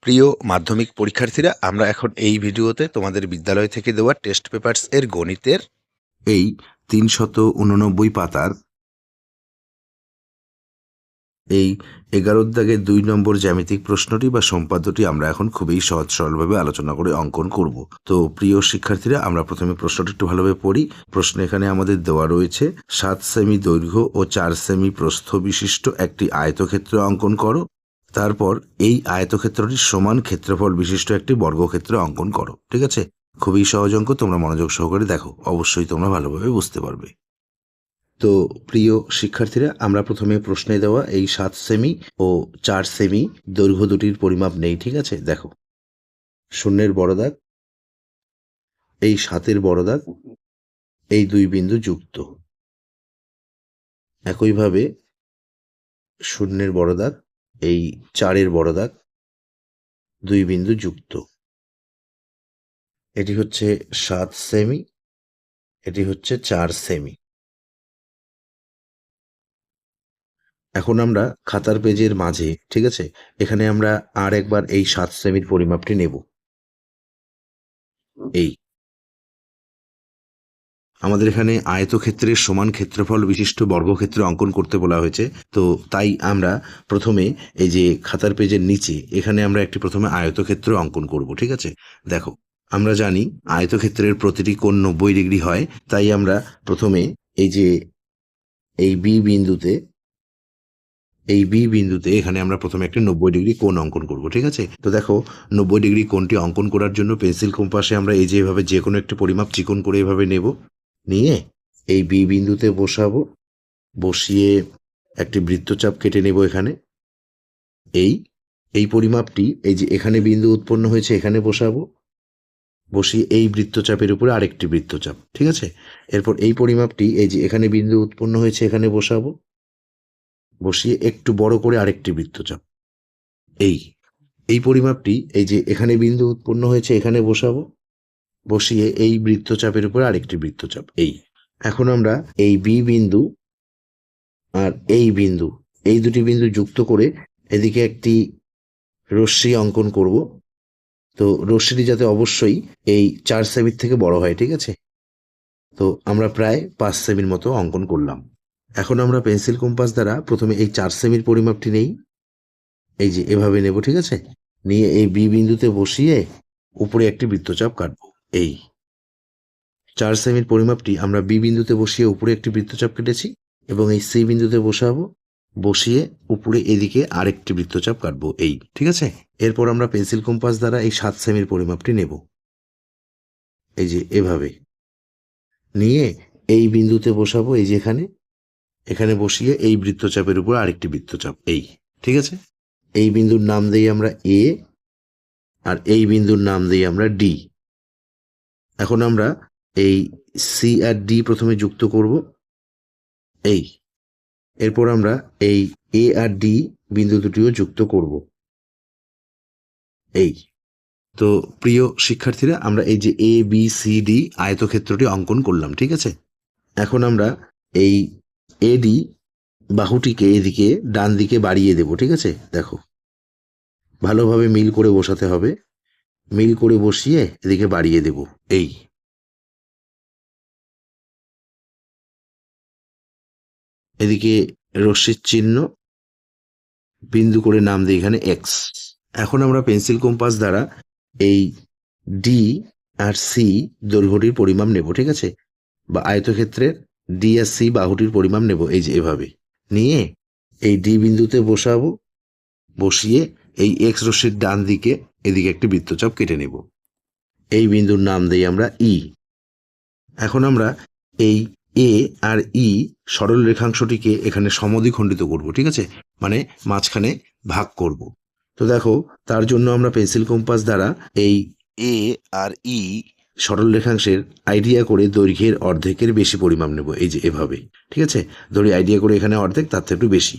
প্রিয় মাধ্যমিক পরীক্ষার্থীরা, আমরা এখন এই ভিডিওতে তোমাদের বিদ্যালয় থেকে দেওয়া টেস্ট পেপারস এর গণিতের এই 389 পাতার এই 11 দাগের 2 নম্বর জ্যামিতিক প্রশ্নটি বা সম্পাদ্যটি আমরা এখন খুবই সহজ সরলভাবে আলোচনা করে অঙ্কন করব। তো প্রিয় শিক্ষার্থীরা, আমরা প্রথমে প্রশ্নটি একটু ভালোভাবে পড়ি। প্রশ্ন এখানে আমাদের দেওয়া রয়েছে 7 সেমি দৈর্ঘ্য ও 4 সেমি প্রস্থ বিশিষ্ট একটি আয়তক্ষেত্র অঙ্কন করো। তারপর এই আয়তক্ষেত্রটির সমান ক্ষেত্রফল বিশিষ্ট একটি বর্গক্ষেত্র অঙ্কন করো। ঠিক আছে, খুবই সহজ অঙ্ক, তোমরা মনোযোগ সহকারে দেখো, অবশ্যই তোমরা ভালোভাবে বুঝতে পারবে। তো প্রিয় শিক্ষার্থীরা, আমরা প্রথমে প্রশ্নে দেওয়া এই 7 সেমি ও 4 সেমি দৈর্ঘ্য দুটির পরিমাপ নেই। ঠিক আছে, দেখো, শূন্যের বড় দাগ, এই 7-এর বড় দাগ, এই 2 বিন্দু যুক্ত। একইভাবে শূন্যের বড় দাগ, এই 4-এর বড় দাগ, 2 বিন্দু যুক্ত। এটি হচ্ছে 7 সেমি, এটি হচ্ছে 4 সেমি। এখন আমরা খাতার পেজের মাঝে, ঠিক আছে, এখানে আমরা আর একবার এই 7 সেমির পরিমাপটি নেব। এই আমাদের এখানে আয়তক্ষেত্রের সমান ক্ষেত্রফল বিশিষ্ট বর্গক্ষেত্র অঙ্কন করতে বলা হয়েছে। তো তাই আমরা প্রথমে এই যে খাতার পেজের নিচে এখানে আমরা একটি প্রথমে আয়তক্ষেত্র অঙ্কন করব। ঠিক আছে, দেখো, আমরা জানি আয়তক্ষেত্রের প্রতিটি কোণ 90 ডিগ্রি হয়। তাই আমরা প্রথমে এই যে এই বি বিন্দুতে এখানে আমরা প্রথমে একটা 90 ডিগ্রি কোণ অঙ্কন করব। ঠিক আছে, তো দেখো, 90 ডিগ্রি কোণটি অঙ্কন করার জন্য পেন্সিল কম্পাসে আমরা এই যে এভাবে যে কোনো একটি পরিমাপ চিকন করে এভাবে নেব, নিয়ে এই বি বিন্দুতে বসাবো, বসিয়ে একটি বৃত্তচাপ কেটে নেব। এখানে এই পরিমাপটি এই যে এখানে বিন্দু উৎপন্ন হয়েছে এখানে বসাবো, বসিয়ে এই বৃত্তচাপের উপরে আরেকটি বৃত্তচাপ। ঠিক আছে, এরপর এই পরিমাপটি এই যে এখানে বিন্দু উৎপন্ন হয়েছে এখানে বসাবো, বসিয়ে একটু বড় করে আরেকটি বৃত্তচাপ। এই পরিমাপটি এই যে এখানে বিন্দু উৎপন্ন হয়েছে এখানে বসাবো, বসিয়ে এই বৃত্তচাপের উপর আরেকটি বৃত্তচাপ। এখন আমরা এই বি বিন্দু আর এই দুটি বিন্দু যুক্ত করে এদিকে একটি রশ্মি অঙ্কন করব। তো রশ্মিটি যাতে অবশ্যই এই 4 সেমির থেকে বড় হয়। ঠিক আছে, তো আমরা প্রায় 5 সেমির মতো অঙ্কন করলাম। এখন আমরা পেন্সিল কম্পাস দ্বারা প্রথমে এই 4 সেমির পরিমাপটি নেই, এই যে এভাবে নেব। ঠিক আছে, নিয়ে এই বি বিন্দুতে বসিয়ে উপরে একটি বৃত্তচাপ কাটবো। এই 4 সেমির পরিমাপটি আমরা বি বিন্দুতে বসিয়ে উপরে একটি বৃত্তচাপ কেটেছি, এবং এই সি বিন্দুতে বসাবো, বসিয়ে উপরে এদিকে আরেকটি বৃত্তচাপ কাটবো। ঠিক আছে, এরপর আমরা পেন্সিল কম্পাস দ্বারা এই 7 সেমির পরিমাপটি নেব, এই যে এভাবে নিয়ে এই বিন্দুতে বসাবো, এই যে এখানে বসিয়ে এই বৃত্তচাপের উপর আরেকটি বৃত্তচাপ। ঠিক আছে, এই বিন্দুর নাম দেই আমরা এ, আর এই বিন্দুর নাম দেই আমরা ডি। এখন আমরা এই সি আর ডি প্রথমে যুক্ত করব। এরপর আমরা এই এ আর ডি বিন্দু দুটিও যুক্ত করব। তো প্রিয় শিক্ষার্থীরা, আমরা এই যে এ বি সি ডি আয়তক্ষেত্রটি অঙ্কন করলাম। ঠিক আছে, এখন আমরা এই এডি বাহুটিকে এদিকে ডান দিকে বাড়িয়ে দেব। ঠিক আছে, দেখো, ভালোভাবে মিল করে বসাতে হবে, মিল করে বসিয়ে এদিকে বাড়িয়ে দেব। এদিকে রশ্মির চিহ্ন, বিন্দু করে নাম দিই এখানে এক্স। এখন আমরা পেন্সিল কম্পাস দ্বারা এই ডি আর সি দৈর্ঘ্যটির পরিমাপ নেব। ঠিক আছে, বা আয়তক্ষেত্রের ডি আর সি বাহুটির পরিমাপ নেব, এই যে এভাবে নিয়ে এই ডি বিন্দুতে বসাবো, বসিয়ে এই এক্স রশ্মির ডান দিকে এদিকে একটি বৃত্তচাপ কেটে নেব। এই বিন্দুর নাম দেই আমরা ই। এখন আমরা এই এ আর ই সরল রেখাংশটিকে এখানে সমদ্বিখণ্ডিত করব। ঠিক আছে, মানে মাঝখানে ভাগ করব। তো দেখো, তার জন্য আমরা পেন্সিল কম্পাস দ্বারা এই এ আর ই সরল রেখাংশের আইডিয়া করে দৈর্ঘ্যের অর্ধেকের বেশি পরিমাপ নেব, এই যে এভাবে। ঠিক আছে, ধরি আইডিয়া করে এখানে অর্ধেক, তার থেকে একটু বেশি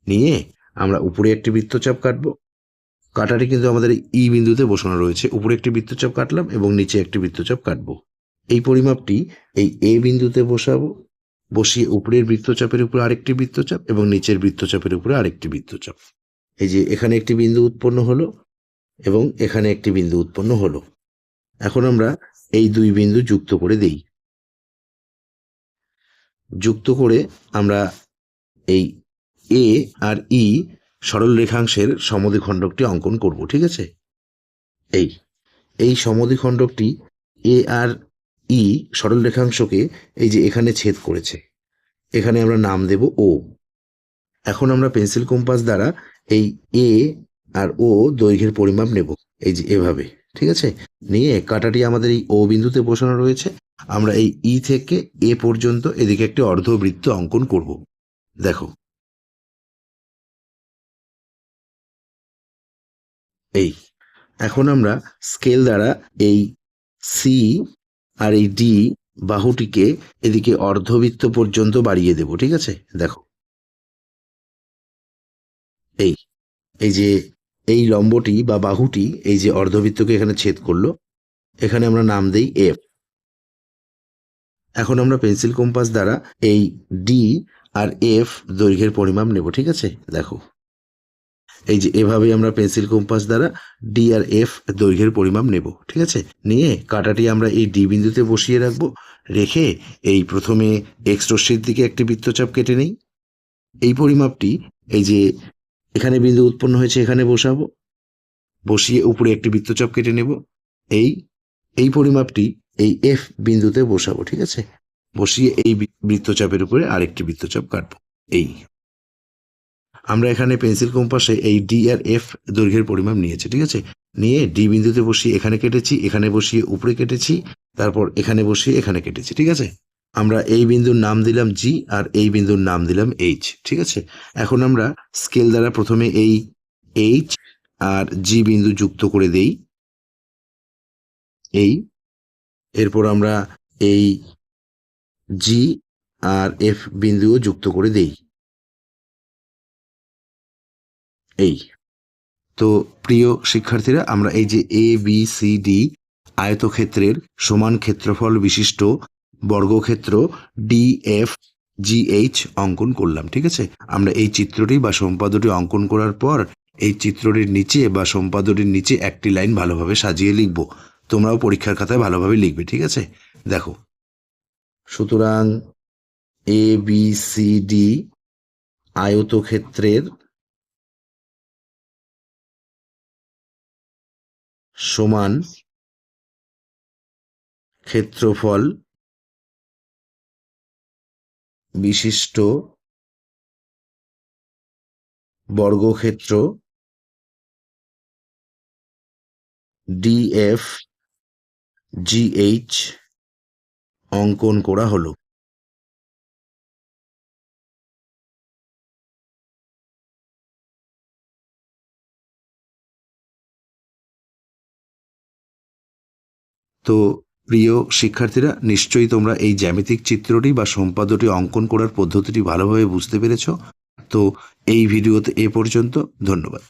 নিয়ে আমরা উপরে একটি বৃত্তচাপ কাটবো। কাটাটি কিন্তু আমাদের ই বিন্দুতে বসানো রয়েছে, উপরে একটি বৃত্তচাপ কাটলাম এবং নিচে একটি বৃত্তচাপ কাটবো। এই পরিমাপটি এই এ বিন্দুতে বসাবো, বসিয়ে উপরের বৃত্তচাপের উপরে আরেকটি বৃত্তচাপ এবং নিচের বৃত্তচাপের উপরে আরেকটি বৃত্তচাপ। এই যে এখানে একটি বিন্দু উৎপন্ন হলো, এবং এখানে একটি বিন্দু উৎপন্ন হলো। এখন আমরা এই দুই বিন্দু যুক্ত করে দেই। যুক্ত করে আমরা এই এ আর ই সরল রেখাংশের সমদ্বিখণ্ডকটি অঙ্কন করব, ঠিক আছে? এই সমদ্বিখণ্ডকটি এ আর ই সরল রেখাংশকে এই যে এখানে ছেদ করেছে, এখানে আমরা নাম দেব ও। এখন আমরা পেন্সিল কম্পাস দ্বারা এই এ আর ও দৈর্ঘ্যের পরিমাপ নেব, এই যে এভাবে, ঠিক আছে? নিয়ে কাঁটাটি আমাদের এই ও বিন্দুতে বসানো রয়েছে। আমরা এই ই থেকে এ পর্যন্ত এদিকে একটি অর্ধবৃত্ত অঙ্কন করব। দেখো, এই এখন আমরা স্কেল দ্বারা এই সি আর এই ডি বাহুটিকে এদিকে অর্ধবৃত্ত পর্যন্ত বাড়িয়ে দেব, ঠিক আছে? দেখো, এই এই যে এই লম্বটি বা বাহুটি এই যে অর্ধবৃত্তকে এখানে ছেদ করলো, এখানে আমরা নাম দেই এফ। এখন আমরা পেন্সিল কম্পাস দ্বারা এই ডি আর এফ দৈর্ঘ্যের পরিমাপ নেব, ঠিক আছে? দেখো, এই যে এভাবেই আমরা পেন্সিল কম্পাস দ্বারা ডি আর এফ দৈর্ঘ্যের পরিমাপ নেব, ঠিক আছে? নিয়ে কাঁটাটি আমরা এই ডি বিন্দুতে বসিয়ে রাখবো। রেখে এই প্রথমে এক্স রশ্মির দিকে একটি বৃত্তচাপ কেটে নেই। এই পরিমাপটি এই যে এখানে বিন্দু উৎপন্ন হয়েছে এখানে বসাবো, বসিয়ে উপরে একটি বৃত্তচাপ কেটে নেব। এই পরিমাপটি এই এফ বিন্দুতে বসাবো, ঠিক আছে? বসিয়ে এই বৃত্তচাপের উপরে আরেকটি বৃত্তচাপ কাটবো। আমরা এখানে পেন্সিল কম্পাসে এই ডি আর এফ দৈর্ঘ্যের পরিমাপ নিয়েছি, ঠিক আছে? নিয়ে ডি বিন্দুতে বসিয়ে এখানে কেটেছি, এখানে বসিয়ে উপরে কেটেছি, তারপর এখানে বসিয়ে এখানে কেটেছি, ঠিক আছে? আমরা এই বিন্দুর নাম দিলাম জি আর এই বিন্দুর নাম দিলাম এইচ, ঠিক আছে? এখন আমরা স্কেল দ্বারা প্রথমে এই এইচ আর জি বিন্দু যুক্ত করে দেই। এরপর আমরা এই জি আর এফ বিন্দুও যুক্ত করে দেই। তো প্রিয় শিক্ষার্থীরা, আমরা এই যে এ বি সি ডি আয়তক্ষেত্রের সমান ক্ষেত্রফল বিশিষ্ট বর্গক্ষেত্র ডি এফ জি এইচ অঙ্কন করলাম, ঠিক আছে? আমরা এই চিত্রটি বা সম্পাদ্যটি অঙ্কন করার পর এই চিত্রটির নিচে বা সম্পাদ্যটির নিচে একটি লাইন ভালোভাবে সাজিয়ে লিখব। তোমরাও পরীক্ষার খাতায় ভালোভাবে লিখবে, ঠিক আছে? দেখো, সুতরাং এ বি সি ডি আয়তক্ষেত্রের সমান ক্ষেত্রফল বিশিষ্ট বর্গক্ষেত্র ডিএফ জিএইচ অঙ্কন করা হলো। তো প্রিয় শিক্ষার্থীরা, নিশ্চয়ই তোমরা এই জ্যামিতিক চিত্রটি বা সম্পাদ্যটি অঙ্কন করার পদ্ধতিটি ভালোভাবে বুঝতে পেরেছ। তো এই ভিডিওতে এ পর্যন্ত। ধন্যবাদ।